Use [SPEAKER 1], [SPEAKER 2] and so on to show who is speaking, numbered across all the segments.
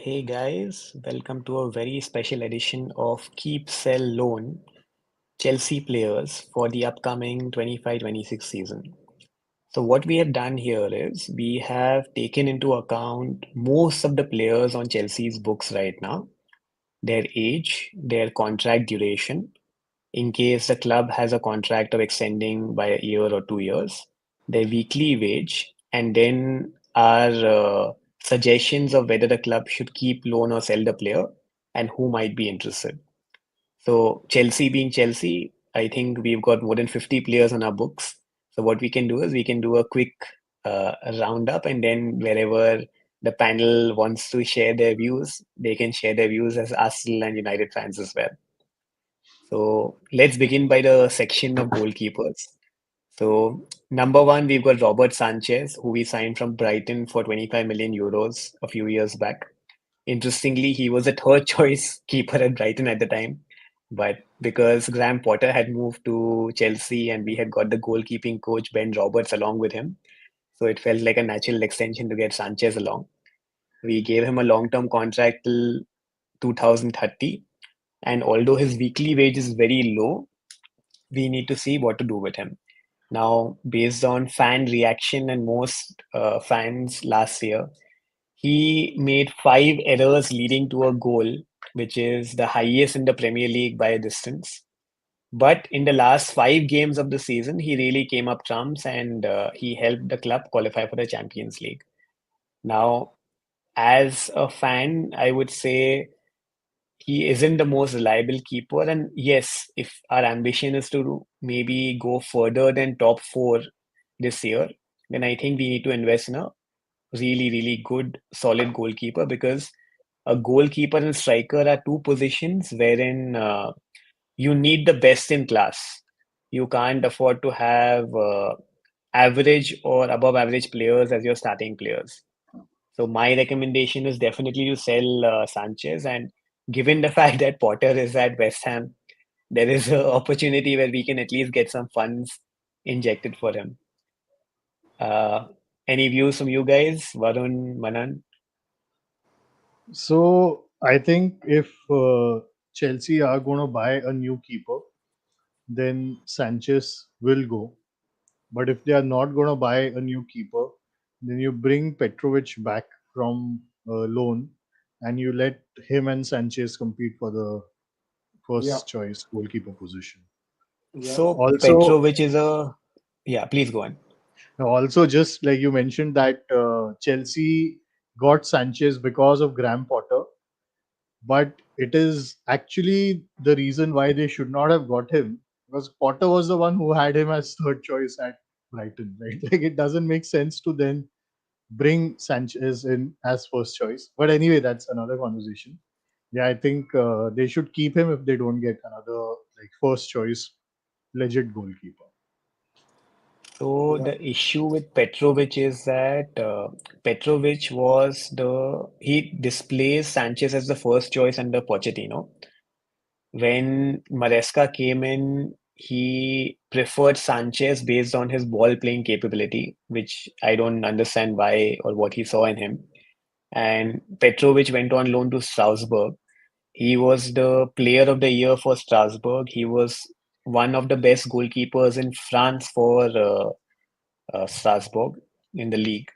[SPEAKER 1] Hey guys, welcome to a very special edition of Keep Sell Loan Chelsea players for the upcoming 25-26 season. So what we have done here is we have taken into account most of the players on Chelsea's books right now, their age, their contract duration, in case the club has a contract of extending by a year or 2 years, their weekly wage, and then our suggestions of whether the club should keep, loan, or sell the player, and who might be interested. So, Chelsea being Chelsea, I think we've got more than 50 players on our books. So, what we can do is we can do a quick roundup, and then wherever the panel wants to share their views, they can share their views as Arsenal and United fans as well. So let's begin by the section of goalkeepers. So number one, we've got Robert Sanchez, who we signed from Brighton for 25 million euros a few years back. Interestingly, he was a third choice keeper at Brighton at the time. But because Graham Potter had moved to Chelsea and we had got the goalkeeping coach Ben Roberts along with him, so it felt like a natural extension to get Sanchez along. We gave him a long-term contract till 2030. And although his weekly wage is very low, we need to see what to do with him. Now, based on fan reaction and most fans last year, he made 5 errors leading to a goal, which is the highest in the Premier League by a distance. But in the last 5 games of the season, he really came up trumps and he helped the club qualify for the Champions League. Now, as a fan, I would say he isn't the most reliable keeper. And yes, if our ambition is to maybe go further than top four this year, then I think we need to invest in a really, really good, solid goalkeeper because a goalkeeper and striker are two positions wherein you need the best in class. You can't afford to have average or above average players as your starting players. So my recommendation is definitely to sell Sanchez. And given the fact that Potter is at West Ham, there is an opportunity where we can at least get some funds injected for him. Uh, any views from you guys, Varun, Manan?
[SPEAKER 2] So I think if Chelsea are going to buy a new keeper, then Sanchez will go. But if they are not going to buy a new keeper, then you bring Petrovic back from loan and you let him and Sanchez compete for the
[SPEAKER 3] Yeah,
[SPEAKER 2] first choice goalkeeper position.
[SPEAKER 3] yeah,
[SPEAKER 1] So
[SPEAKER 2] Also,
[SPEAKER 1] Petrovic is a yeah. Please go on.
[SPEAKER 2] also just like you mentioned that Chelsea got Sanchez because of Graham Potter, but it is actually the reason why they should not have got him because Potter was the one who had him as third choice at Brighton, right? Like it doesn't make sense to then bring Sanchez in as first choice. But anyway, that's another conversation. Yeah, I think they should keep him if they don't get another like first choice legit goalkeeper.
[SPEAKER 1] So
[SPEAKER 3] yeah,
[SPEAKER 1] the issue with Petrovic is that Petrovic was he displays Sanchez as the first choice under Pochettino. When Maresca came in, he preferred Sanchez based on his ball playing capability, which I don't understand why or what he saw in him. And Petrovic went on loan to Strasbourg. He was the player of the year for Strasbourg. He was one of the best goalkeepers in France for Strasbourg in the league.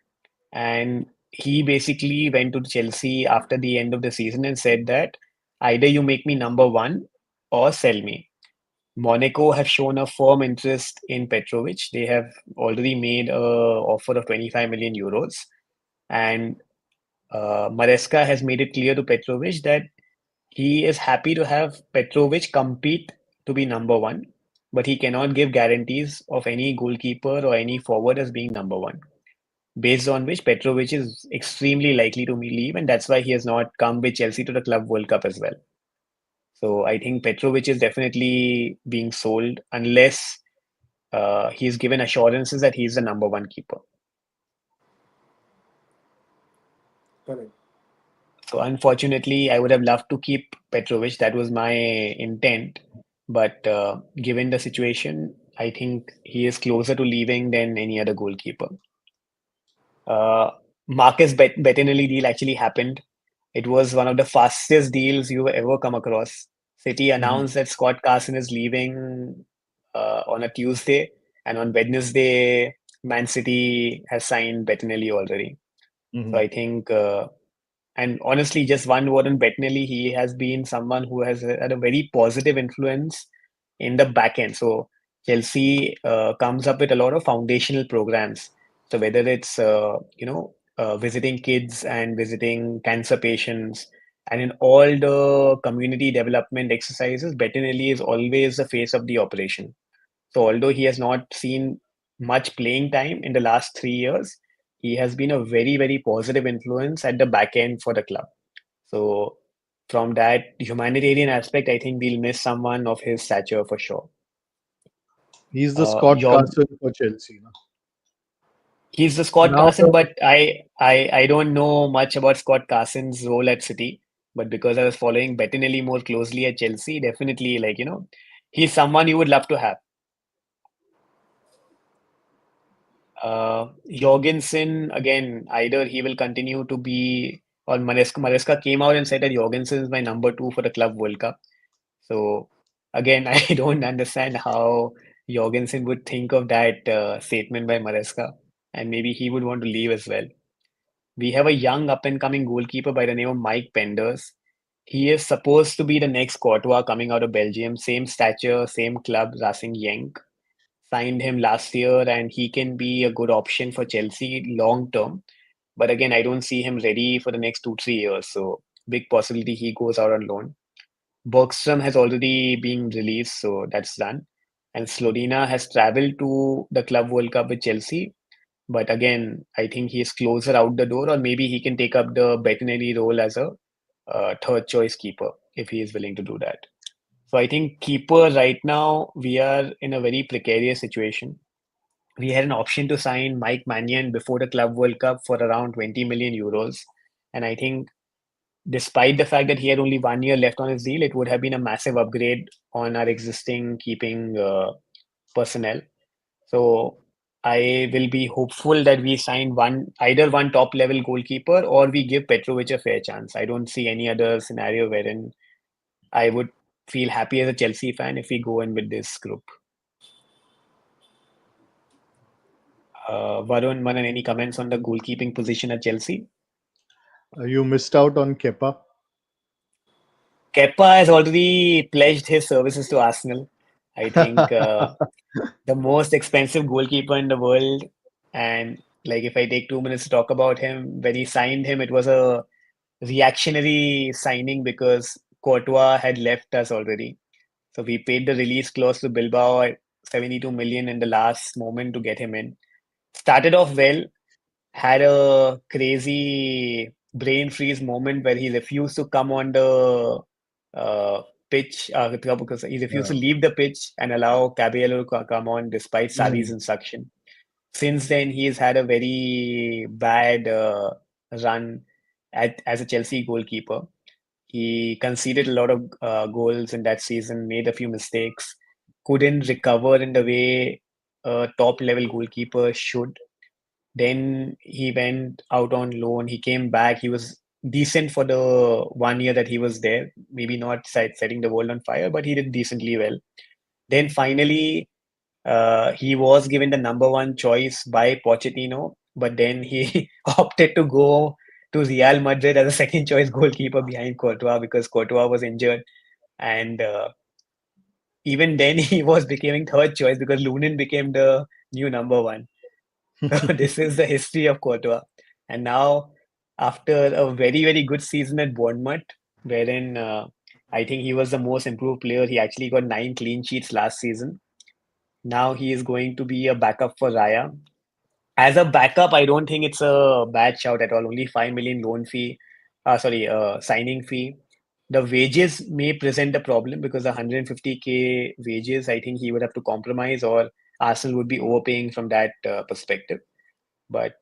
[SPEAKER 1] And he basically went to Chelsea after the end of the season and said that either you make me number one or sell me. Monaco have shown a firm interest in Petrovic. They have already made a offer of 25 million euros. And Maresca has made it clear to Petrovic that he is happy to have Petrovic compete to be number one, but he cannot give guarantees of any goalkeeper or any forward as being number one, based on which Petrovic is extremely likely to leave, and that's why he has not come with Chelsea to the Club World Cup as well. So I think Petrovic is definitely being sold unless he's given assurances that he's the number one keeper.
[SPEAKER 3] correct.
[SPEAKER 1] So unfortunately, I would have loved to keep Petrovic. That was my intent. But given the situation, I think he is closer to leaving than any other goalkeeper. Uh, Marcus Bettinelli deal actually happened. It was one of the fastest deals you ever come across. City
[SPEAKER 2] Mhm.
[SPEAKER 1] announced that Scott Carson is leaving on a Tuesday, and on Wednesday, Man City has signed Bettinelli already. So
[SPEAKER 2] Mhm.
[SPEAKER 1] I think, and honestly, just one word on Bettinelli, he has been someone who has had a very positive influence in the back end. So Chelsea comes up with a lot of foundational programs. So whether it's visiting kids and visiting cancer patients, and in all the community development exercises, Bettinelli is always the face of the operation. So although he has not seen much playing time in the last 3 years, he has been a very, very positive influence at the back end for the club. So from that humanitarian aspect, I think we'll miss someone of his stature for sure.
[SPEAKER 2] He's the Scott
[SPEAKER 1] Your
[SPEAKER 2] Carson for Chelsea. No?
[SPEAKER 1] He's the Scott
[SPEAKER 2] Now
[SPEAKER 1] Carson,
[SPEAKER 2] the
[SPEAKER 1] but I don't know much about Scott Carson's role at City. But because I was following Bettinelli more closely at Chelsea, definitely he's someone you would love to have. Jorgensen, again, either he will continue to be, or Maresca came out and said that Jorgensen is my number two for the Club World Cup. So again, I don't understand how Jorgensen would think of that statement by Maresca, and maybe he would want to leave as well. We have a young up and coming goalkeeper by the name of Mike Penders. He is supposed to be the next Courtois coming out of Belgium, same stature, same club, Racing Genk. Signed him last year, and he can be a good option for Chelsea long term. But again, I don't see him ready for the next 2, 3 years. So big possibility he goes out on loan. Bergstrom has already been released, so that's done. And Slodina has traveled to the Club World Cup with Chelsea. But again, I think he is closer out the door, or maybe he can take up the Bettinelli role as a third choice keeper if he is willing to do that. So I think keeper right now, we are in a very precarious situation. We had an option to sign Mike Mannion before the Club World Cup for around 20 million euros. And I think despite the fact that he had only 1 year left on his deal, it would have been a massive upgrade on our existing keeping personnel. So I will be hopeful that we sign either one top level goalkeeper or we give Petrovic a fair chance. I don't see any other scenario wherein I would feel happy as a Chelsea fan if we go in with this group. Varun, any comments on the goalkeeping position at Chelsea?
[SPEAKER 2] you missed out on Kepa.
[SPEAKER 1] Kepa has already pledged his services to Arsenal. I think the most expensive goalkeeper in the world. And like if I take 2 minutes to talk about him, when he signed him, it was a reactionary signing because Courtois had left us already. So we paid the release clause to Bilbao at 72 million in the last moment to get him in. Started off well, had a crazy brain freeze moment where he refused to come on the pitch because he refused to
[SPEAKER 2] Yeah.
[SPEAKER 1] leave the pitch and allow Cabello to come on despite Sarri's
[SPEAKER 2] Mm.
[SPEAKER 1] instruction. Since then, he's had a very bad run as a Chelsea goalkeeper. He conceded a lot of goals in that season, made a few mistakes, couldn't recover in the way a top level goalkeeper should. Then he went out on loan. He came back. He was decent for the 1 year that he was there. Maybe not setting the world on fire, but he did decently well. Then finally, he was given the number one choice by Pochettino, but then he opted to go to Real Madrid as a second choice goalkeeper behind Courtois because Courtois was injured. And even then, he was becoming third choice because Lunin became the new number one. So this is the history of Courtois. And now, after a very, very good season at Bournemouth, wherein I think he was the most improved player, he actually got 9 clean sheets last season. Now he is going to be a backup for Raya. As a backup, I don't think it's a bad shout at all. Only 5 million loan fee, signing fee. The wages may present a problem because the 150K wages, I think he would have to compromise, or Arsenal would be overpaying from that perspective. But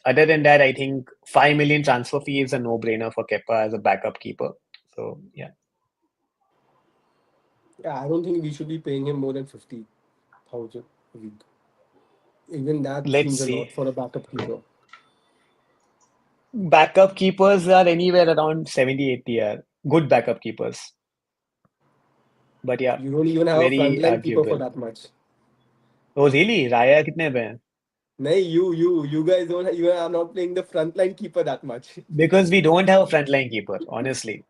[SPEAKER 1] other than that, I think 5 million transfer fee is a no-brainer for Kepa as a backup keeper. So yeah,
[SPEAKER 3] Yeah, I don't think we should be paying him more than 50,000 a week. Even that
[SPEAKER 1] let's
[SPEAKER 3] seems a
[SPEAKER 1] see.
[SPEAKER 3] lot for a backup keeper.
[SPEAKER 1] Backup keepers are anywhere around 70, 80 are good backup keepers. But yeah,
[SPEAKER 3] You don't even have a
[SPEAKER 1] very
[SPEAKER 3] frontline keeper for
[SPEAKER 1] arguable.
[SPEAKER 3] that much.
[SPEAKER 1] Oh, really? Raya कितने पे हैं?
[SPEAKER 3] No, you guys don't. You are not playing the frontline keeper that much.
[SPEAKER 1] Because we don't have a frontline keeper, honestly.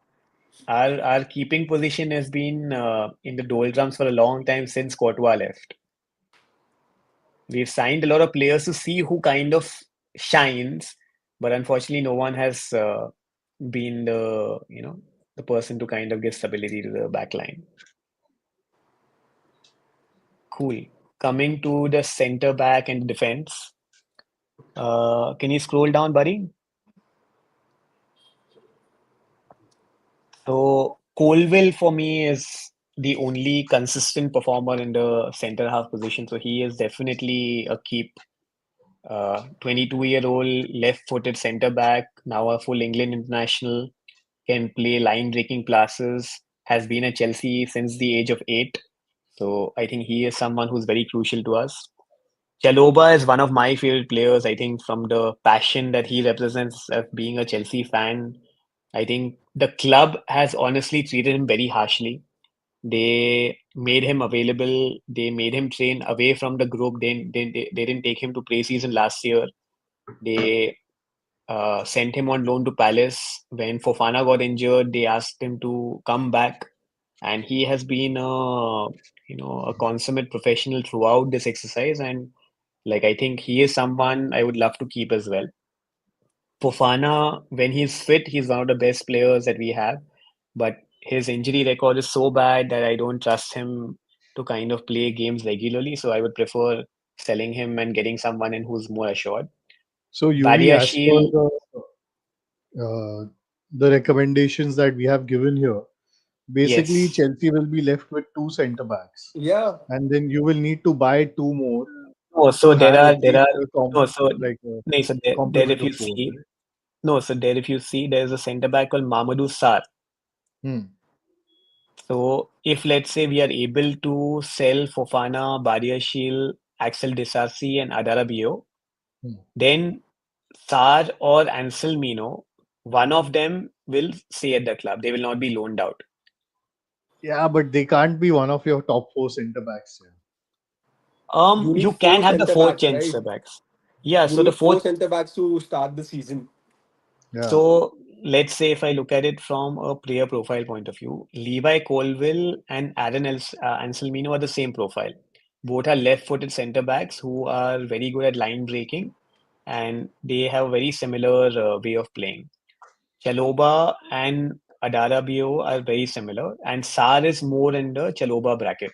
[SPEAKER 1] Our keeping position has been in the doldrums for a long time since Courtois left. We've signed a lot of players to see who kind of shines, but unfortunately, no one has been the person to kind of give stability to the back line. Cool. Coming to the center back and defense. Can you scroll down, buddy? So Colville for me is the only consistent performer in the center half position. So he is definitely a keep. 22-year-old left-footed center back, now a full England international, can play line-breaking passes, has been at Chelsea since the age of 8. So I think he is someone who's very crucial to us. Chaloba is one of my favorite players. I think from the passion that he represents of being a Chelsea fan, I think the club has honestly treated him very harshly. They made him available. They made him train away from the group. They didn't take him to pre-season last year. They sent him on loan to Palace. When Fofana got injured, they asked him to come back, and he has been a consummate professional throughout this exercise. And like I think he is someone I would love to keep as well. Fofana, when he's fit, he's one of the best players that we have, but his injury record is so bad that I don't trust him to kind of play games regularly. So I would prefer selling him and getting someone in who's more assured.
[SPEAKER 2] So, UV, as per
[SPEAKER 1] Badiashile,
[SPEAKER 2] the recommendations that we have given here, basically
[SPEAKER 1] yes.
[SPEAKER 2] Chelsea will be left with two centre backs,
[SPEAKER 3] Yeah,
[SPEAKER 2] and then you will need to buy two more
[SPEAKER 1] No,
[SPEAKER 2] to
[SPEAKER 1] so
[SPEAKER 2] have at
[SPEAKER 1] there
[SPEAKER 2] least
[SPEAKER 1] are
[SPEAKER 2] a
[SPEAKER 1] no, so
[SPEAKER 2] like a
[SPEAKER 1] no, so there
[SPEAKER 2] complement
[SPEAKER 1] if
[SPEAKER 2] of
[SPEAKER 1] you
[SPEAKER 2] four,
[SPEAKER 1] see
[SPEAKER 2] right?
[SPEAKER 1] no, so there if you see there's a centre back called Mamadou Sarr.
[SPEAKER 2] Hmm.
[SPEAKER 1] So if let's say we are able to sell Fofana, Badiashile, Axel Disasi, and Adarabio,
[SPEAKER 2] Hmm.
[SPEAKER 1] then Sarr or Anselmino, one of them will stay at the club. They will not be loaned out.
[SPEAKER 2] Yeah, but they can't be one of your top four centre backs.
[SPEAKER 3] you need
[SPEAKER 1] You can
[SPEAKER 3] four
[SPEAKER 1] have the
[SPEAKER 3] centre
[SPEAKER 1] four
[SPEAKER 3] backs, right?
[SPEAKER 1] centre backs. Yeah,
[SPEAKER 3] You
[SPEAKER 1] so the
[SPEAKER 3] need four
[SPEAKER 1] fourth.
[SPEAKER 3] centre backs to start the season.
[SPEAKER 2] Yeah.
[SPEAKER 1] So let's say if I look at it from a player profile point of view, Levi Colville and Anselmino are the same profile. Both are left-footed centre backs who are very good at line breaking, and they have a very similar way of playing. Chaloba and Adarabio are very similar, and Sar is more in the Chaloba bracket.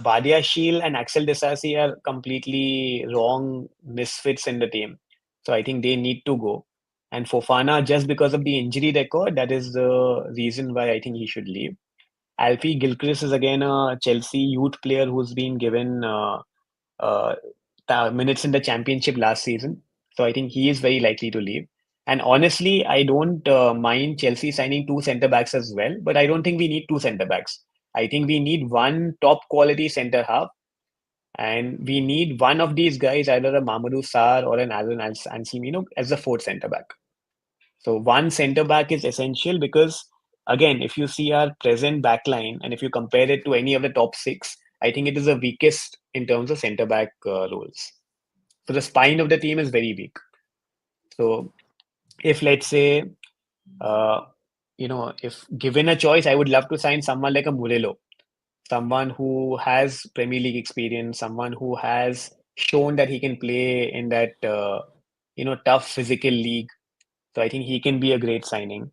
[SPEAKER 1] Badia Shield and Axel Disasi are completely wrong misfits in the team. So I think they need to go. And Fofana, just because of the injury record, that is the reason why I think he should leave. Alfie Gilchrist is again a Chelsea youth player who's been given uh, minutes in the championship last season. So I think he is very likely to leave. And honestly, I don't mind Chelsea signing two centre backs as well, but I don't think we need two centre backs. I think we need one top quality centre half, and we need one of these guys, either a Mamadou Sarr or an Alan Anselmino, as the fourth centre back. So one centre back is essential because, again, if you see our present back line and if you compare it to any of the top six, I think it is the weakest in terms of centre back roles. So the spine of the team is very weak. So if let's say, uh, if given a choice, I would love to sign someone like a Murillo, someone who has Premier League experience, someone who has shown that he can play in that tough physical league. So I think he can be a great signing.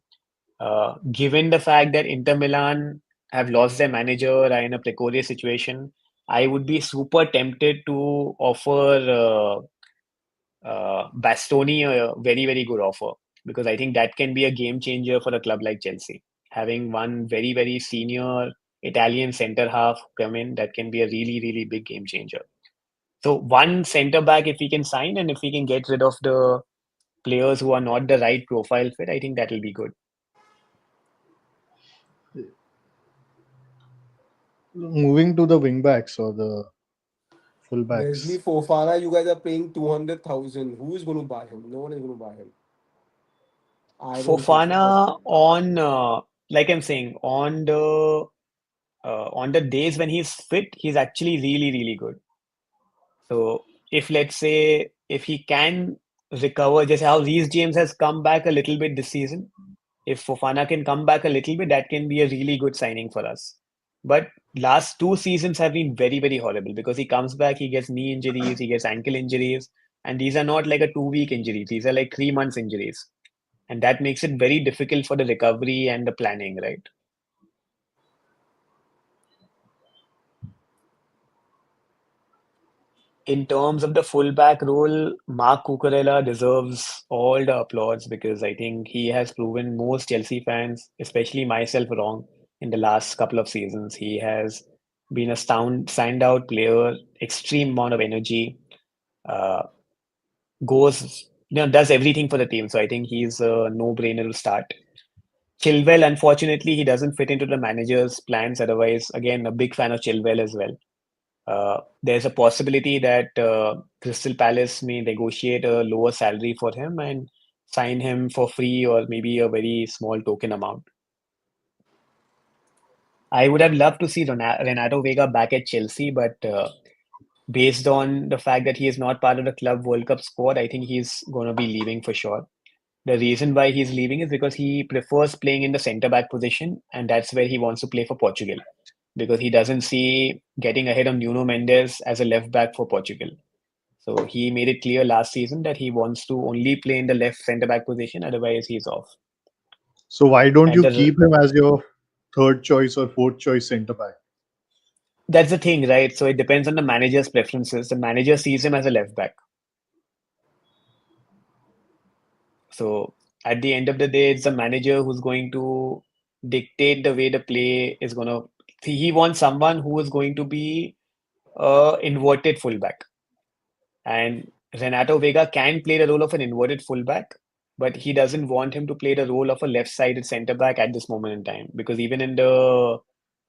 [SPEAKER 1] Given the fact that Inter Milan have lost their manager, are in a precarious situation, I would be super tempted to offer Bastoni a very, very good offer because I think that can be a game changer for a club like Chelsea. Having one very, very senior Italian centre half come in, that can be a really, really big game changer. So one centre back, if we can sign and if we can get rid of the players who are not the right profile fit, I think that will be good.
[SPEAKER 2] Moving to the wing backs or the full
[SPEAKER 3] Wesley
[SPEAKER 2] backs.
[SPEAKER 3] Fofana, you guys are paying 200,000. Who is going to buy him? No one is going to buy him. I don't think so. But
[SPEAKER 1] Fofana on, like I'm saying, on the days when he's fit, he's actually really, really good. So if let's say if he can recover, just how Reece James has come back a little bit this season, if Fofana can come back a little bit, that can be a really good signing for us. But last 2 seasons have been very, very horrible because he comes back, he gets knee injuries, he gets ankle injuries, and these are not like a 2 week injuries. These are like 3 months injuries, and that makes it very difficult for the recovery and the planning, right? In terms of the fullback role, Mark Cucurella deserves all the applause because I think he has proven most Chelsea fans, especially myself, wrong in the last couple of seasons. He has been a standout player, extreme amount of energy, uh, does everything for the team. So I think he's a no-brainer to start. Chilwell, unfortunately, he doesn't fit into the manager's plans. Otherwise, again, a big fan of Chilwell as well. There's a possibility that Crystal Palace may negotiate a lower salary for him and sign him for free or maybe a very small token amount. I would have loved to see Renato Vega back at Chelsea, but based on the fact that he is not part of the Club World Cup squad, I think he's going to be leaving for sure. The reason why he's leaving is because he prefers playing in the centre back position, and that's where he wants to play for Portugal because he doesn't see getting ahead of Nuno Mendes as a left back for Portugal. So he made it clear last season that he wants to only play in the left centre back position, otherwise he's off.
[SPEAKER 2] So why don't
[SPEAKER 1] And
[SPEAKER 2] you keep him as your third choice or fourth choice centre back?
[SPEAKER 1] that's the thing, right? So it depends on the manager's preferences. The manager sees him as a left back. So at the end of the day, it's the manager who's going to dictate the way the play is going to. He wants someone who is going to be a inverted fullback. And Renato Vega can play the role of an inverted fullback, but he doesn't want him to play the role of a left-sided centre back at this moment in time. Because even in the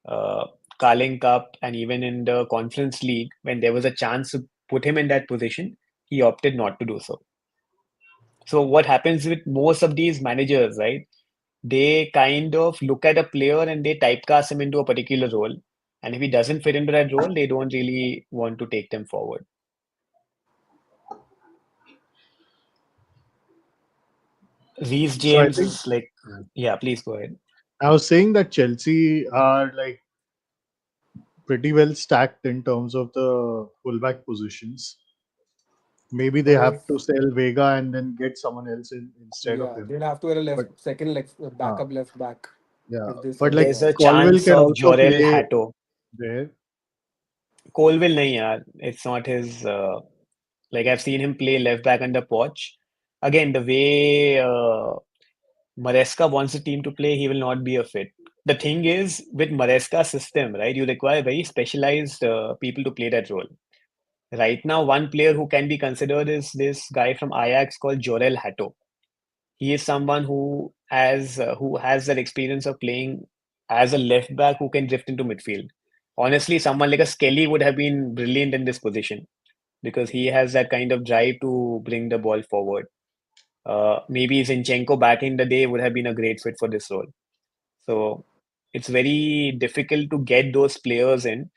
[SPEAKER 1] uh, Carling Cup and even in the Conference League, when there was a chance to put him in that position, he opted not to do so. So what happens with most of these managers, right? They kind of look at a player and they typecast him into a particular role. And if he doesn't fit into that role, they don't really want to take them forward. Reece
[SPEAKER 2] So I
[SPEAKER 1] James
[SPEAKER 2] think
[SPEAKER 1] is like, yeah, please go ahead.
[SPEAKER 2] I was saying that Chelsea are like pretty well stacked in terms of the fullback positions. Maybe they
[SPEAKER 3] uh,
[SPEAKER 2] have to sell Vega and then get someone else instead of
[SPEAKER 3] yeah,
[SPEAKER 2] him.
[SPEAKER 3] they'll have to wear a
[SPEAKER 2] But
[SPEAKER 3] second
[SPEAKER 2] uh,
[SPEAKER 3] backup left back
[SPEAKER 2] yeah,
[SPEAKER 3] if they
[SPEAKER 2] but
[SPEAKER 3] sell
[SPEAKER 2] like
[SPEAKER 1] There's a
[SPEAKER 2] Colwell
[SPEAKER 1] chance
[SPEAKER 2] can
[SPEAKER 1] of
[SPEAKER 2] also
[SPEAKER 1] Jorel
[SPEAKER 2] play
[SPEAKER 1] Hato.
[SPEAKER 2] there.
[SPEAKER 1] Colville nahi yaar. It's not his. Like I've seen him play left back under Poch. Again, the way Maresca wants the team to play, he will not be a fit. The thing is, with Maresca's system, right, you require very specialized people to play that role. Right now, one player who can be considered is this guy from Ajax called Jorel Hato. He is someone who has that experience of playing as a left back who can drift into midfield. Honestly, someone like a Skelly would have been brilliant in this position because he has that kind of drive to bring the ball forward. Maybe Zinchenko back in the day would have been a great fit for this role. So it's very difficult to get those players in,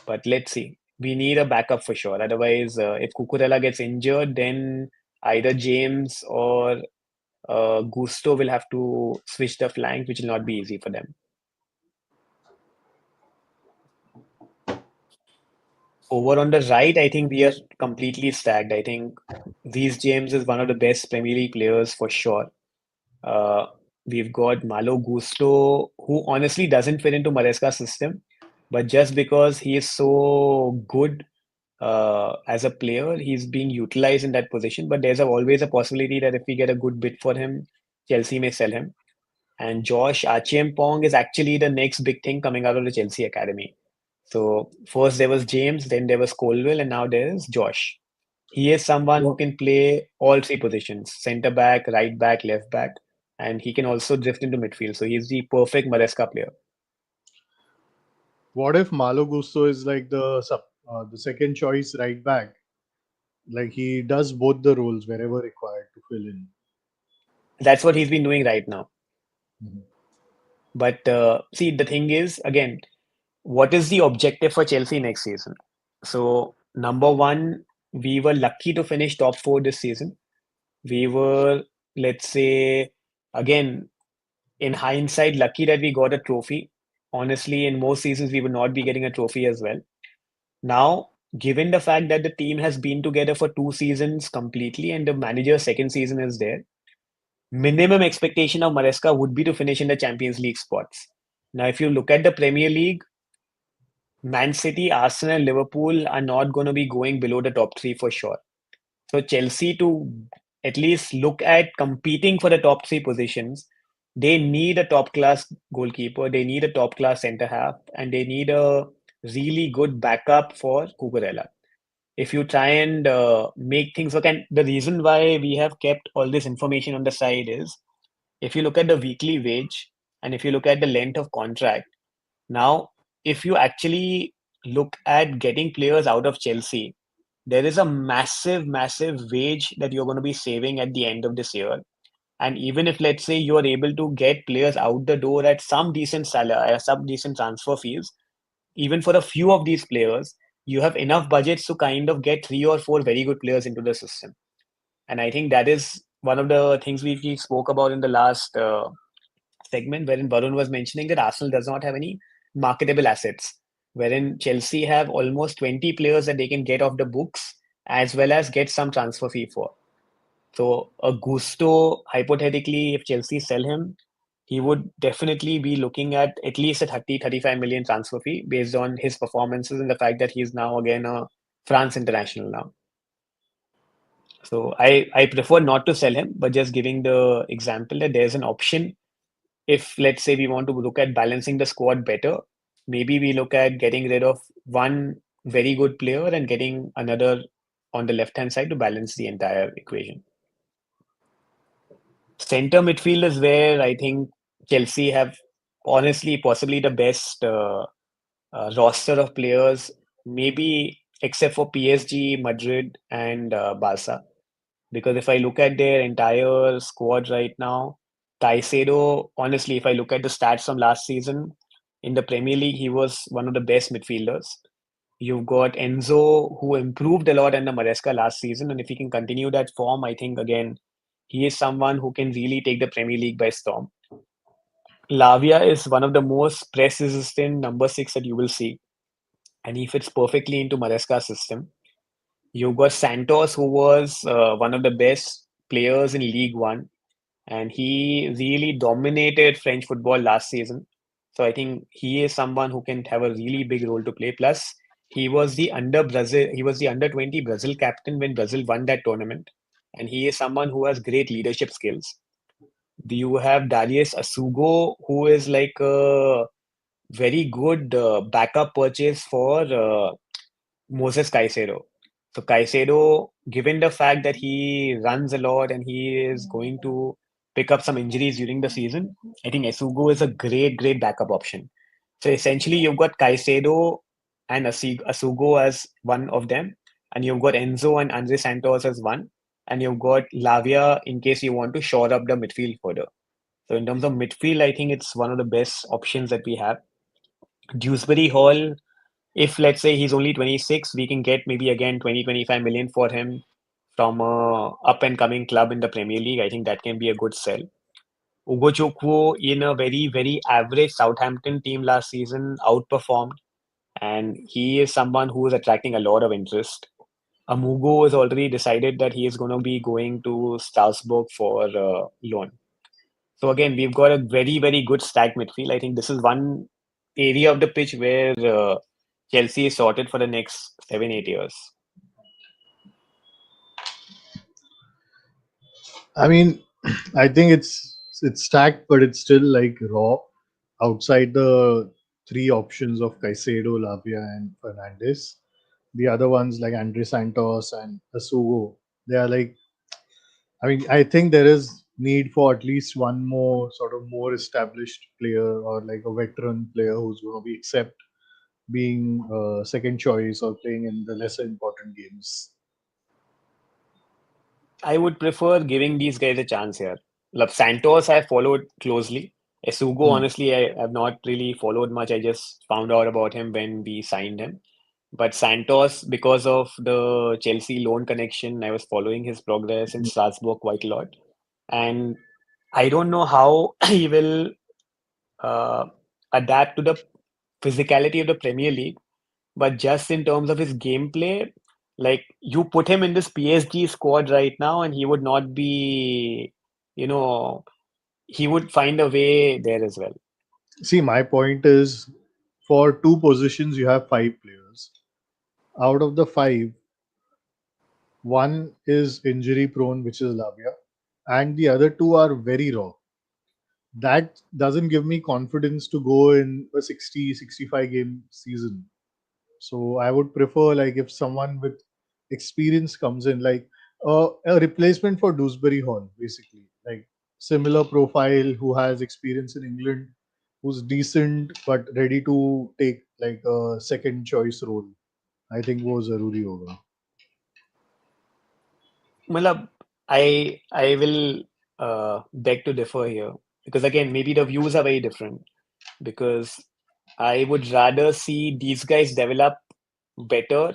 [SPEAKER 1] but let's see. We need a backup for sure. Otherwise, if Cucurella gets injured, then either James or Gusto will have to switch the flank, which will not be easy for them. Over on the right, I think we are completely stacked. I think Reece James is one of the best Premier League players for sure. Uh, we've got Malo Gusto, who honestly doesn't fit into Maresca's system, but just because he is so good as a player, he's being utilized in that position. But there's always a possibility that if we get a good bid for him, Chelsea may sell him. And Josh Archiempong is actually the next big thing coming out of the Chelsea academy. So first there was James, then there was Colwell, and now there is Josh. He is someone who
[SPEAKER 2] What
[SPEAKER 1] can play all three positions: centre back, right back, left back, and he can also drift into midfield. So he's the perfect Maresca player.
[SPEAKER 2] what if Malo Gusto is like the second choice right back? Like he does both the roles wherever required to fill in.
[SPEAKER 1] That's what he's been doing right now.
[SPEAKER 2] Mhm.
[SPEAKER 1] But see, the thing is, again, what is the objective for Chelsea next season? So, number one, we were lucky to finish top four this season. We were, let's say, again, in hindsight, lucky that we got a trophy. Honestly, in most seasons, we would not be getting a trophy as well. Now, given the fact that the team has been together for 2 seasons completely and the manager's second season is there, minimum expectation of Maresca would be to finish in the Champions League spots. Now, if you look at the Premier League, Man City, Arsenal, Liverpool are not going to be going below the top three for sure. So Chelsea to at least look at competing for the top three positions, they need a top class goalkeeper, they need a top class centre half, and they need a really good backup for Cucurella. If you try and make things work, and the reason why we have kept all this information on the side is if you look at the weekly wage and if you look at the length of contract, now if you actually look at getting players out of Chelsea, there is a massive, massive wage that you're going to be saving at the end of this year. And even if, let's say, you're able to get players out the door at some decent salary, some decent transfer fees, even for a few of these players, you have enough budgets to kind of get 3 or 4 very good players into the system. And I think that is one of the things we spoke about in the last segment, wherein Varun was mentioning that Arsenal does not have any marketable assets, wherein Chelsea have almost 20 players that they can get off the books as well as get some transfer fee for. So a Gusto, hypothetically, if Chelsea sell him, he would definitely be looking at least a 35 million transfer fee based on his performances and the fact that he's now again a France international now. So I prefer not to sell him, but just giving the example that there's an option if, let's say, we want to look at balancing the squad better, maybe we look at getting rid of one very good player and getting another on the left hand side to balance the entire equation. Center midfield is where I think Chelsea have honestly possibly the best roster of players, maybe except for PSG, Madrid, and Barca. Because if I look at their entire squad right now, Caicedo, honestly, if I look at the stats from last season in the Premier League, he was one of the best midfielders. You've got Enzo, who improved a lot under Maresca last season, and if he can continue that form, I think again he is someone who can really take the Premier League by storm. Lavia is one of the most press-resistant number six that you will see, and he fits perfectly into Maresca's system. You've got Santos, who was one of the best players in League One, and he really dominated French football last season. So I think he is someone who can have a really big role to play. Plus, he was the under 20 Brazil captain when Brazil won that tournament, and he is someone who has great leadership skills. Do you have Darius Asugo, who is like a very good backup purchase for Moses Caicedo. So Caicedo, given the fact that he runs a lot and he is going to pick up some injuries during the season, I think Esugo is a great, great backup option. So essentially, you've got Caicedo and Asugo as one of them, and you've got Enzo and Andre Santos as one, and you've got Lavia in case you want to shore up the midfield further. So in terms of midfield, I think it's one of the best options that we have. Dewsbury Hall, if let's say he's only 26, we can get maybe again 20-25 million for him from a up and coming club in the Premier League. I think that can be a good sell. Ugo Chukwu in a very, very average Southampton team last season outperformed, and he is someone who is attracting a lot of interest. Amugo has already decided that he is going to be going to Strasbourg for loan. So again, we've got a very, very good stacked midfield. I think this is one area of the pitch where Chelsea is sorted for the next 7-8 years.
[SPEAKER 2] I mean, I think it's stacked, but it's still like raw. Outside the three options of Caicedo, Lavia, and Fernandez, the other ones like Andre Santos and Asugo, they are like. I mean, I think there is need for at least one more sort of more established player or like a veteran player who's going to be accept being second choice or playing in the lesser important games.
[SPEAKER 1] I would prefer giving these guys a chance here. Santos I followed closely. Esugo,
[SPEAKER 2] Hmm.
[SPEAKER 1] honestly, I have not really followed much. I just found out about him when we signed him. But Santos, because of the Chelsea loan connection, I was following his progress in Strasbourg quite a lot. And I don't know how he will uh, adapt to the physicality of the Premier League, but just in terms of his gameplay, like you put him in this PSG squad right now, and he would not be, you know, he would find a way there as well.
[SPEAKER 2] See, my point is, for two positions you have five players. Out of the five, one is injury prone, which is Lavia, and the other two are very raw. That doesn't give me confidence to go in a 60-65 game season. So I would prefer, like, if someone with experience comes in, like a replacement for Dewsbury Hall, basically, like similar profile who has experience in England, who's decent but ready to take like a second choice role. I think वो जरूरी होगा.
[SPEAKER 1] Malab, I will beg to differ here because again, maybe the views are very different. Because I would rather see these guys develop better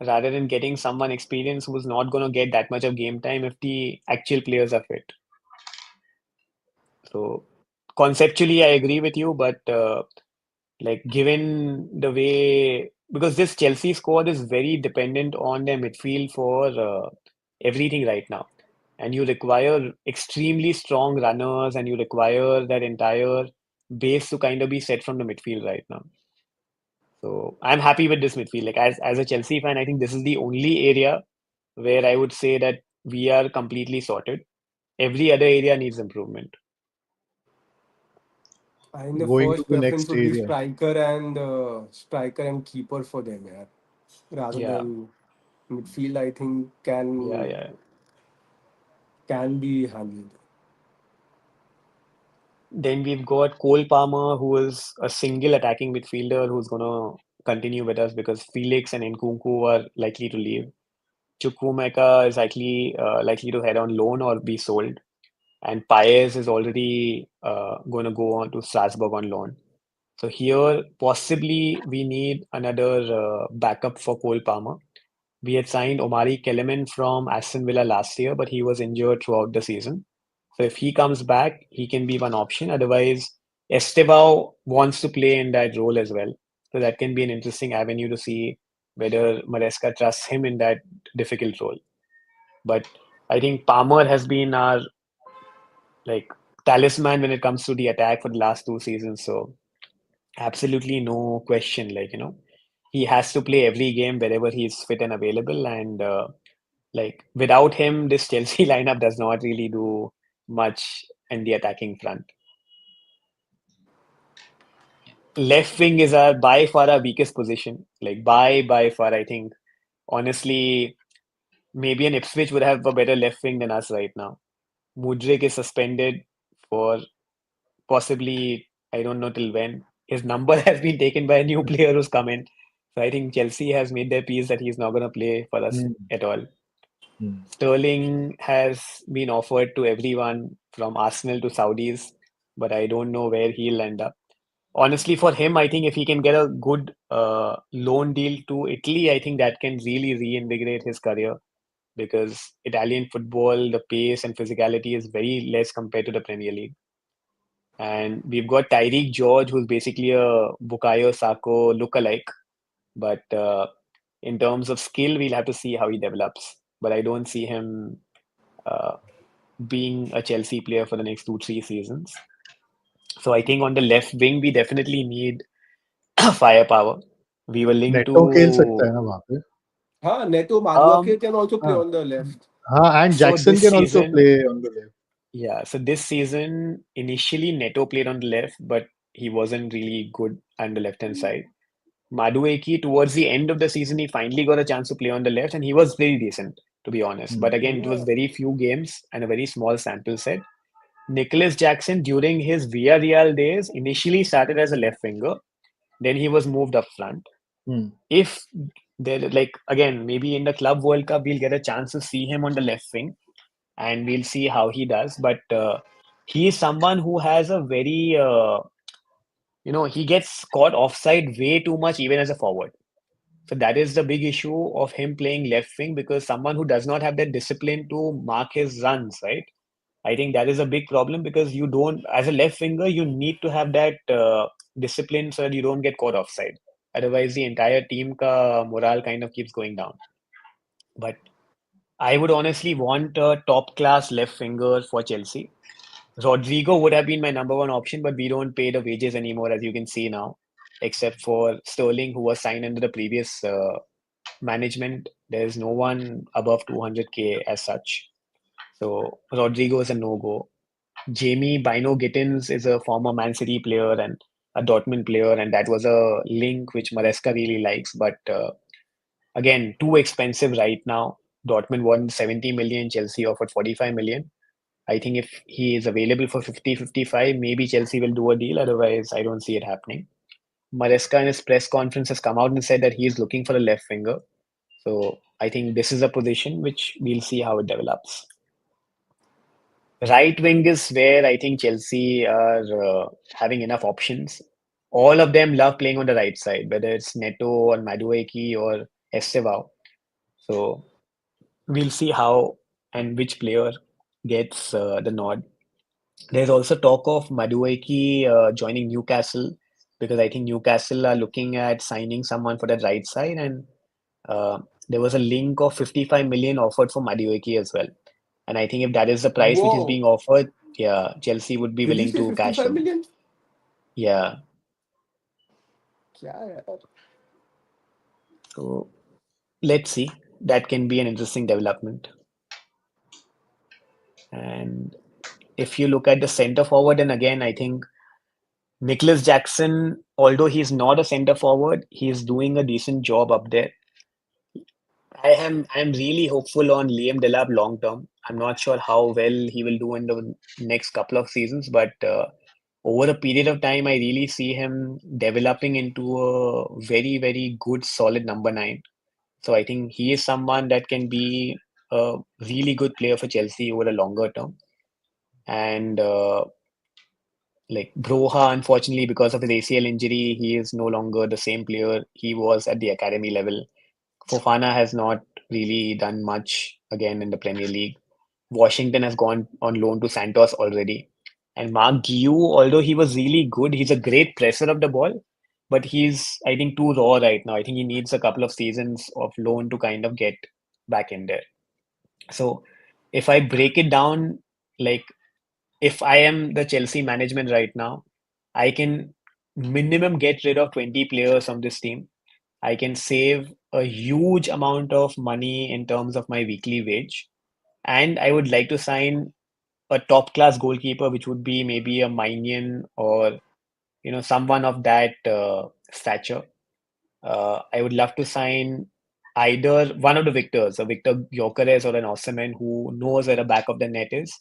[SPEAKER 1] rather than getting someone experienced who's not going to get that much of game time if the actual players are fit. So conceptually, I agree with you, but like given the way because this Chelsea squad is very dependent on their midfield for everything right now, and you require extremely strong runners, and you require that entire base to kind of be set from the midfield right now. So I'm happy with this midfield. Like as a Chelsea fan, I think this is the only area where I would say that we are completely sorted. Every other area needs improvement.
[SPEAKER 3] I think the
[SPEAKER 2] Going to
[SPEAKER 3] first
[SPEAKER 2] the
[SPEAKER 3] preference
[SPEAKER 2] next
[SPEAKER 3] would be
[SPEAKER 2] area.
[SPEAKER 3] striker and keeper for them, yeah. Rather
[SPEAKER 1] Yeah,
[SPEAKER 3] than midfield, I think
[SPEAKER 1] yeah, yeah.
[SPEAKER 3] can be handled.
[SPEAKER 1] Then we've got Cole Palmer, who is a single attacking midfielder who's gonna continue with us because Felix and Nkunku are likely to leave. Chukwuemeka is likely to head on loan or be sold, and Paez is already going to go on to Strasbourg on loan. So here, possibly we need another backup for Cole Palmer. We had signed Omari Kellerman from Aston Villa last year, but he was injured throughout the season. So if he comes back, he can be one option. Otherwise, Estevao wants to play in that role as well. So that can be an interesting avenue to see whether Maresca trusts him in that difficult role. But I think Palmer has been our like talisman when it comes to the attack for the last two seasons. So absolutely no question. He has to play every game wherever he's fit and available. And like without him, this Chelsea lineup does not really do much in the attacking front. Left wing is our by far our weakest position. Like by far, I think honestly, maybe an Ipswich would have a better left wing than us right now. Mudryk is suspended for possibly I don't know till when. His number has been taken by a new player who's come in. So I think Chelsea has made their peace that he's not going to play for us
[SPEAKER 2] Hmm.
[SPEAKER 1] at all.
[SPEAKER 2] Hmm.
[SPEAKER 1] Sterling has been offered to everyone from Arsenal to Saudis, but I don't know where he'll end up. Honestly, for him, I think if he can get a good loan deal to Italy, I think that can really reinvigorate his career because Italian football, the pace and physicality is very less compared to the Premier League. And we've got Tyreek George, who's basically a Bukayo Sako lookalike. But in terms of skill, we'll have to see how he develops. But I don't see him uh, being a Chelsea player for the next 2, 3 seasons. So I think on the left wing, we definitely need firepower. We were linked
[SPEAKER 2] NATO खेल सकता
[SPEAKER 1] to
[SPEAKER 2] है ना वहाँ पे.
[SPEAKER 3] Huh, Neto
[SPEAKER 1] um
[SPEAKER 3] Maduake can also play
[SPEAKER 2] हाँ.
[SPEAKER 3] on the left.
[SPEAKER 2] हाँ, and
[SPEAKER 1] so
[SPEAKER 2] Jackson
[SPEAKER 1] this
[SPEAKER 2] can also
[SPEAKER 1] season,
[SPEAKER 2] play on the left.
[SPEAKER 1] so this season initially Neto played on the left, but he wasn't really good on the left hand side. Madueke, towards the end of the season, he finally got a chance to play on the left, and he was very decent, to be honest.
[SPEAKER 2] Hmm.
[SPEAKER 1] But again, it was
[SPEAKER 3] Yeah.
[SPEAKER 1] very few games and a very small sample set. Nicholas Jackson, during his Villarreal days, initially started as a left winger. Then he was moved up front.
[SPEAKER 2] Hmm.
[SPEAKER 1] If there, like again, maybe in the Club World Cup, we'll get a chance to see him on the left wing, and we'll see how he does. But he is someone who has a very, he gets caught offside way too much even as a forward. So that is the big issue of him playing left wing because someone who does not have that discipline to mark his runs, right? I think that is a big problem because you don't, as a left winger, you need to have that discipline so that you don't get caught offside. Otherwise, the entire team ka morale kind of keeps going down. But I would honestly want a top class left winger for Chelsea. Rodrigo would have been my number one option, but we don't pay the wages anymore, as you can see now, except for Sterling, who was signed under the previous management. There is no one above 200K as such. So Rodrigo is a no-go. Jamie Bino Gittins is a former Man City player and a Dortmund player, and that was a link which Maresca really likes. But again, too expensive right now. Dortmund won 70 million, Chelsea offered 45 million. I think if he is available for 50, 55, maybe Chelsea will do a deal. Otherwise, I don't see it happening. Maresca in his press conference has come out and said that he is looking for a left winger. So I think this is a position which we'll see how it develops. Right wing is where I think Chelsea are having enough options. All of them love playing on the right side, whether it's Neto or Madueke or Estevao. So we'll see how and which player gets the nod. There's also talk of Madueke joining Newcastle because I think Newcastle are looking at signing someone for that right side, and uh, there was a link of 55 million offered for Madueke as well. And I think if that is the price which is
[SPEAKER 3] Whoa.
[SPEAKER 1] being offered, yeah, Chelsea would be
[SPEAKER 3] Did he
[SPEAKER 1] willing
[SPEAKER 3] say
[SPEAKER 1] to cash
[SPEAKER 3] 55
[SPEAKER 1] in.
[SPEAKER 3] million?
[SPEAKER 1] Yeah.
[SPEAKER 3] Yeah, yeah.
[SPEAKER 1] So let's see. That can be an interesting development. And if you look at the center forward, and again, I think Nicholas Jackson, although he's not a center forward, he's doing a decent job up there. I'm really hopeful on Liam Delap long term. I'm not sure how well he will do in the next couple of seasons, but over a period of time, I really see him developing into a very, very good, solid number nine. So I think he is someone that can be a really good player for Chelsea over a longer term. And like Broha, unfortunately, because of his ACL injury, he is no longer the same player he was at the academy level. Fofana has not really done much again in the Premier League. Washington has gone on loan to Santos already. And Mark Guiu, although he was really good, he's a great presser of the ball, but he's, I think, too raw right now. I think he needs a couple of seasons of loan to kind of get back in there. So if I break it down, like if I am the Chelsea management right now, I can minimum get rid of 20 players from this team. I can save a huge amount of money in terms of my weekly wage. And I would like to sign a top class goalkeeper, which would be maybe a Minion or someone of that stature. I would love to sign either one of the Victors, a Victor Gyökeres or an Osimhen who knows where the back of the net is,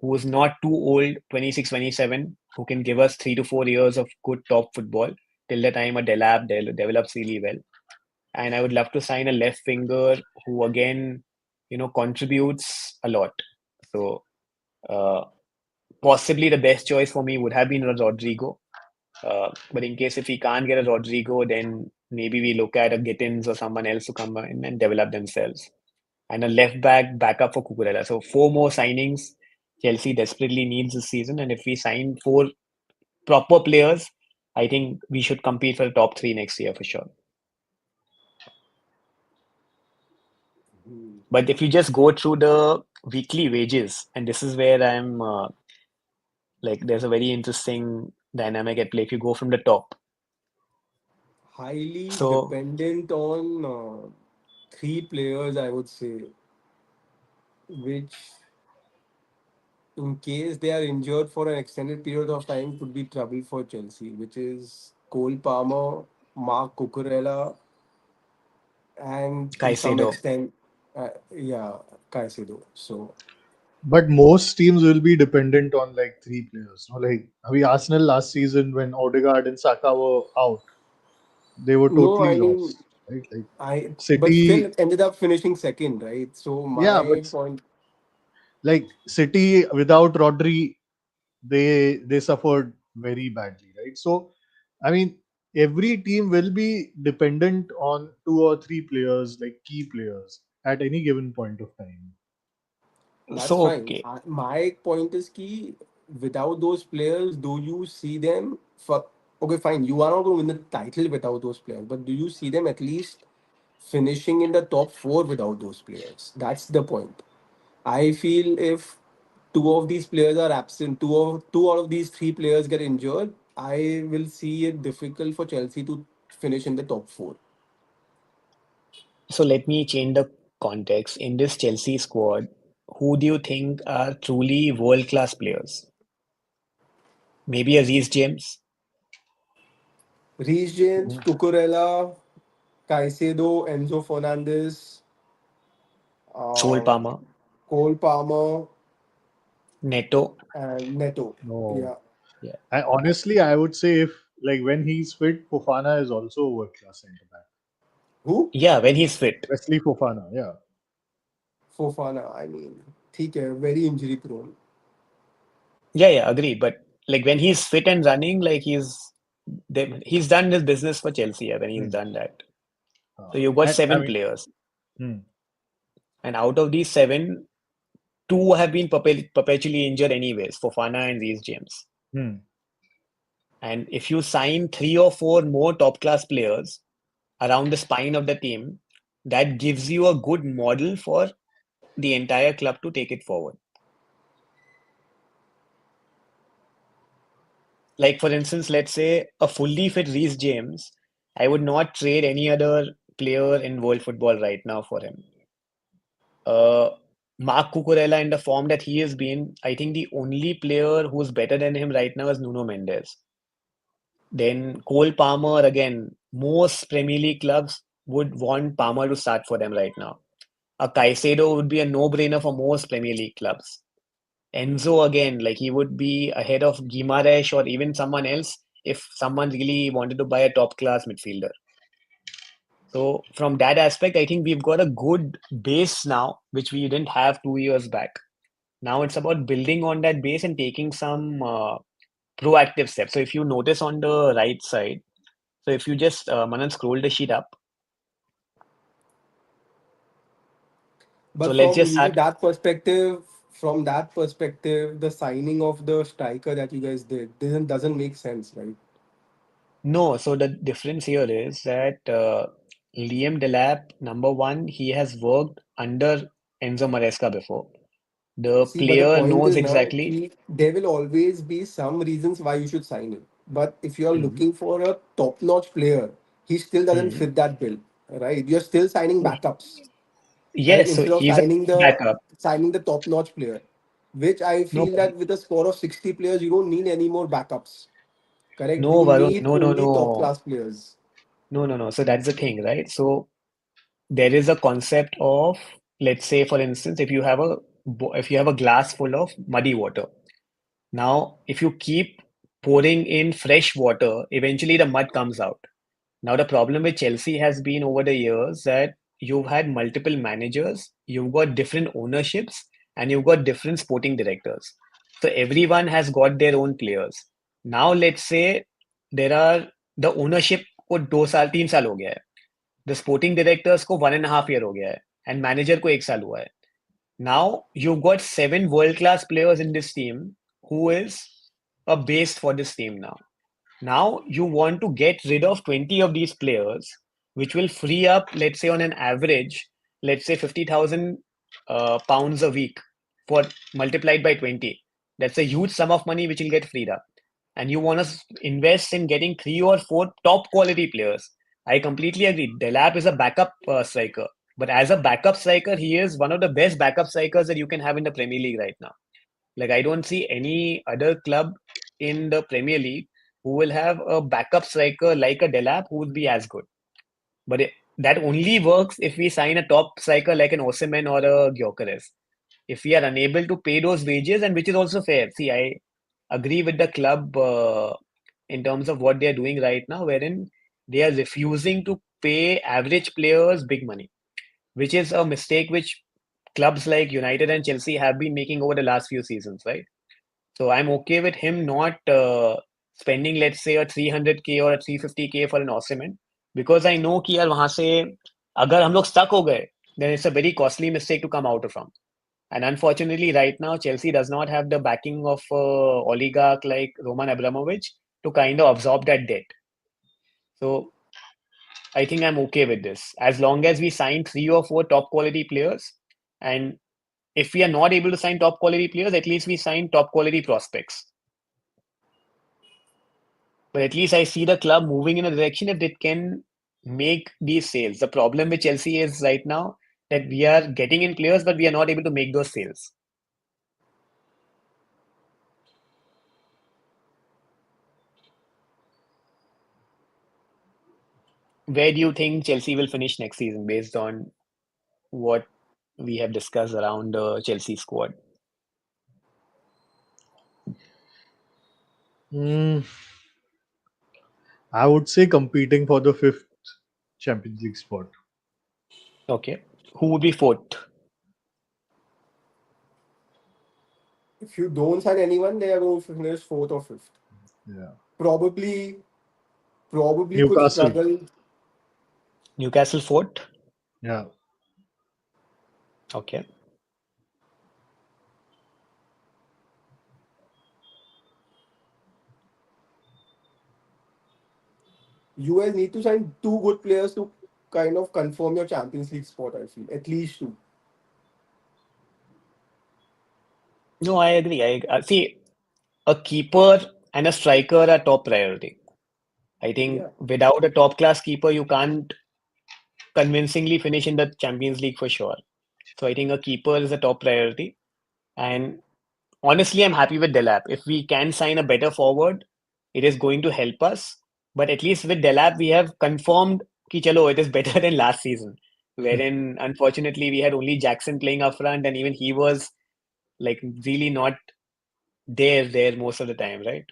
[SPEAKER 1] who is not too old, 26, 27, who can give us 3 to 4 years of good top football till the time a Delap develops really well. And I would love to sign a left winger who again, contributes a lot. So uh, possibly the best choice for me would have been Rodrigo. But in case if we can't get a Rodrigo, then maybe we look at a Gittins or someone else to come in and develop themselves. And a left back backup for Cucurella. So 4 more signings Chelsea desperately needs this season. And if we sign 4 proper players, I think we should compete for the top 3 next year for sure. But if you just go through the weekly wages, and this is where I'm like, there's a very interesting dynamic at play. If you go from the top,
[SPEAKER 3] Highly
[SPEAKER 1] so
[SPEAKER 3] dependent on three players, I would say, which, in case they are injured for an extended period of time, could be trouble for Chelsea, which is Cole Palmer, Mark Cucurella, and to some
[SPEAKER 1] Caicedo,
[SPEAKER 3] extent, yeah, Caicedo. So,
[SPEAKER 2] But most teams will be dependent on like three players. No, like we Arsenal last season when Odegaard and Saka were out, they were
[SPEAKER 3] no,
[SPEAKER 2] totally
[SPEAKER 3] I mean,
[SPEAKER 2] lost. Right? Like
[SPEAKER 3] but still
[SPEAKER 2] City,
[SPEAKER 3] ended up finishing second, right? So,
[SPEAKER 2] yeah,
[SPEAKER 3] my
[SPEAKER 2] but
[SPEAKER 3] point,
[SPEAKER 2] like City without Rodri, they suffered very badly, right? So, I mean, every team will be dependent on two or three players, like key players, at any given point of time.
[SPEAKER 3] That's
[SPEAKER 1] So,
[SPEAKER 3] fine.
[SPEAKER 1] okay.
[SPEAKER 3] My point is key. Without those players, do you see them for? Okay, fine. You are not going to win the title without those players, but do you see them at least finishing in the top four without those players? That's the point. I feel if two of these players are absent, two out of these three players get injured, I will see it difficult for Chelsea to finish in the top four.
[SPEAKER 1] So let me change the context. In this Chelsea squad, who do you think are truly world-class players? Maybe a Reece James,
[SPEAKER 3] Reece James,
[SPEAKER 2] Mhm.
[SPEAKER 3] Cucurella, Caicedo, Enzo Fernandez,
[SPEAKER 1] Cole
[SPEAKER 3] uh,
[SPEAKER 1] Palmer,
[SPEAKER 3] Cole Palmer,
[SPEAKER 1] Neto.
[SPEAKER 3] and Neto.
[SPEAKER 2] No,
[SPEAKER 3] Yeah.
[SPEAKER 1] Yeah.
[SPEAKER 2] I would say if like when he's fit, Fofana is also a world class centre back.
[SPEAKER 3] Who?
[SPEAKER 1] Yeah, when he's fit.
[SPEAKER 2] Wesley Fofana, yeah.
[SPEAKER 3] Fofana. I mean, ठीक है, very injury prone.
[SPEAKER 1] Yeah, yeah, agree. But like when he's fit and running, like he's done his business for Chelsea, yeah, when he's
[SPEAKER 2] Hmm.
[SPEAKER 1] done that. So you've got
[SPEAKER 2] And I
[SPEAKER 1] seven
[SPEAKER 2] mean,
[SPEAKER 1] players,
[SPEAKER 2] hmm,
[SPEAKER 1] and out of these seven, two have been perpetually injured anyways, Fofana and Reece James.
[SPEAKER 2] hmm.
[SPEAKER 1] And if you sign three or four more top class players around the spine of the team, that gives you a good model for the entire club to take it forward. Like for instance, let's say a fully fit Reece James, I would not trade any other player in world football right now for him. Uh, Mark Cucurella in the form that he has been, I think the only player who's better than him right now is Nuno Mendes. Then Cole Palmer again, most Premier League clubs would want Palmer to start for them right now. A Caicedo would be a no-brainer for most Premier League clubs. Enzo again, like he would be ahead of Guimaraes or even someone else if someone really wanted to buy a top class midfielder. So from that aspect, I think we've got a good base now, which we didn't have 2 years back. Now it's about building on that base and taking some proactive steps. So if you notice on the right side, so if you just Manan scroll the sheet up, so
[SPEAKER 3] But
[SPEAKER 1] let's
[SPEAKER 3] from
[SPEAKER 1] just
[SPEAKER 3] usually
[SPEAKER 1] start.
[SPEAKER 3] that perspective, the signing of the striker that you guys did doesn't make sense, right?
[SPEAKER 1] No, so the difference here is that Liam Delap, number one, he has worked under Enzo Maresca before. The
[SPEAKER 3] See, but the
[SPEAKER 1] player
[SPEAKER 3] point
[SPEAKER 1] knows
[SPEAKER 3] is now,
[SPEAKER 1] exactly.
[SPEAKER 3] there will always be some reasons why you should sign him. But if you're
[SPEAKER 1] Mhm.
[SPEAKER 3] looking for a top-notch player, he still doesn't
[SPEAKER 1] Mhm.
[SPEAKER 3] fit that bill, right? You're still signing backups, correct?
[SPEAKER 1] Yes, so
[SPEAKER 3] Instead of
[SPEAKER 1] he's a backup.
[SPEAKER 3] signing the top-notch player, which I
[SPEAKER 1] No,
[SPEAKER 3] feel that with a score of 60 players, you don't need any more backups, correct?
[SPEAKER 1] no,
[SPEAKER 3] You
[SPEAKER 1] Varun,
[SPEAKER 3] need
[SPEAKER 1] no, no,
[SPEAKER 3] only
[SPEAKER 1] no,
[SPEAKER 3] top-class players.
[SPEAKER 1] no, no, no. So that's the thing, right? So there is a concept of, let's say, for instance, if you have a glass full of muddy water. Now, if you keep pouring in fresh water, eventually the mud comes out. Now, the problem with Chelsea has been over the years that you've had multiple managers, you've got different ownerships, and you've got different sporting directors. So everyone has got their own players. Now, let's say there are the ownership को 2 साल 3 साल हो गया है. The sporting directors को 1.5 year हो गया है, and manager को 1 साल हुआ है. Now you've got 7 world-class players in this team who is a base for this team now. Now you want to get rid of 20 of these players, which will free up, let's say on an average, let's say 50,000 pounds a week for multiplied by 20. That's a huge sum of money which will get freed up. And you want to invest in getting 3 or 4 top quality players. I completely agree. Delap is a backup striker, but as a backup striker, he is one of the best backup strikers that you can have in the Premier League right now. Like I don't see any other club in the Premier League who will have a backup striker like a Delap who would be as good. But that only works if we sign a top striker like an Osimhen or a Gyökeres. If we are unable to pay those wages, and which is also fair. See, I agree with the club in terms of what they are doing right now, wherein they are refusing to pay average players big money, which is a mistake which clubs like United and Chelsea have been making over the last few seasons, right? So I'm okay with him not spending, let's say, a 300K or a 350K for an Osimhen, because I know कि यार वहां से अगर हम लोग stuck हो गए, then it's a very costly mistake to come out from. And unfortunately, right now, Chelsea does not have the backing of oligarch like Roman Abramovich to kind of absorb that debt. So I think I'm okay with this. As long as we sign 3 or 4 top quality players, and if we are not able to sign top quality players, at least we sign top quality prospects. But at least I see the club moving in a direction if it can make these sales. The problem with Chelsea is right now that we are getting in players, but we are not able to make those sales. Where do you think Chelsea will finish next season based on what we have discussed around the Chelsea squad?
[SPEAKER 2] Mm, I would say competing for the 5th Champions League spot.
[SPEAKER 1] Okay. Who would be fourth?
[SPEAKER 3] If you don't sign anyone, they are going to finish fourth or fifth.
[SPEAKER 2] Yeah.
[SPEAKER 3] Probably could
[SPEAKER 2] Newcastle.
[SPEAKER 3] struggle.
[SPEAKER 1] Newcastle fourth?
[SPEAKER 2] Yeah.
[SPEAKER 1] Okay.
[SPEAKER 3] You guys need to sign 2 good players to kind of confirm your Champions League spot. I feel at least 2.
[SPEAKER 1] No, I agree. See, a keeper and a striker are top priority. I think
[SPEAKER 3] Yeah.
[SPEAKER 1] without a top class keeper, you can't convincingly finish in the Champions League for sure. So I think a keeper is a top priority. And honestly, I'm happy with Delap. If we can sign a better forward, it is going to help us. But at least with Delap, we have confirmed कि चलो, it is better than last season, wherein unfortunately we had only Jackson playing up front, and even he was like really not there most of the time, right?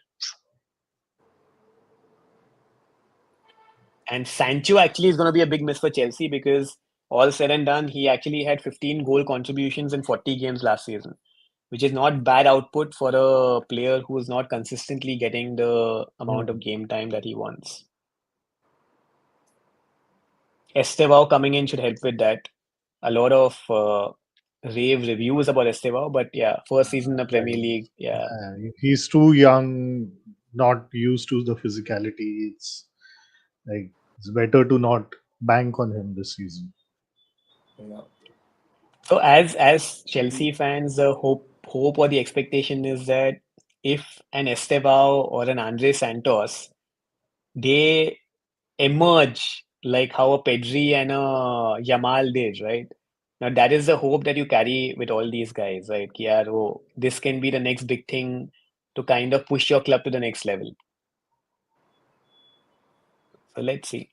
[SPEAKER 1] And Sancho actually is going to be a big miss for Chelsea because all said and done, he actually had 15 goal contributions in 40 games last season, which is not bad output for a player who is not consistently getting the amount of
[SPEAKER 2] Mm.
[SPEAKER 1] game time that he wants. Estevao coming in should help with that. A lot of rave reviews about Estevao, but yeah, first season in the Premier
[SPEAKER 2] Like,
[SPEAKER 1] League, yeah.
[SPEAKER 2] he's too young, not used to the physicality. It's better to not bank on him this season.
[SPEAKER 3] Yeah.
[SPEAKER 1] So as Chelsea fans, the hope or the expectation is that if an Estevao or an Andre Santos, they emerge like how a Pedri and a Yamal did, right? Now that is the hope that you carry with all these guys, right? Ki yaar, oh, this can be the next big thing to kind of push your club to the next level. So let's see.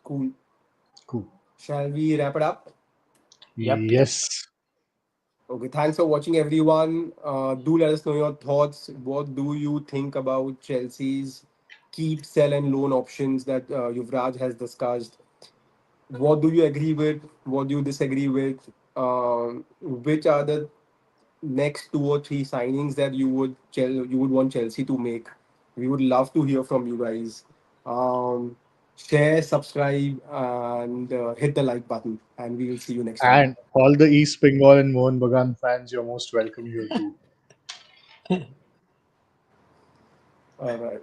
[SPEAKER 3] Cool.
[SPEAKER 2] Cool.
[SPEAKER 3] Shall we wrap it up?
[SPEAKER 1] Yep.
[SPEAKER 2] Yes.
[SPEAKER 3] Okay, thanks for watching, everyone. Do let us know your thoughts. What do you think about Chelsea's keep, sell, and loan options that Yuvraj has discussed? What do you agree with? What do you disagree with? Which are the next 2 or 3 signings that you would want Chelsea to make? We would love to hear from you guys. Um, Share, subscribe, and hit the like button. And we will see you next time.
[SPEAKER 2] And all the East Bengal and Mohan Bagan fans, you're most welcome here too.
[SPEAKER 3] All right.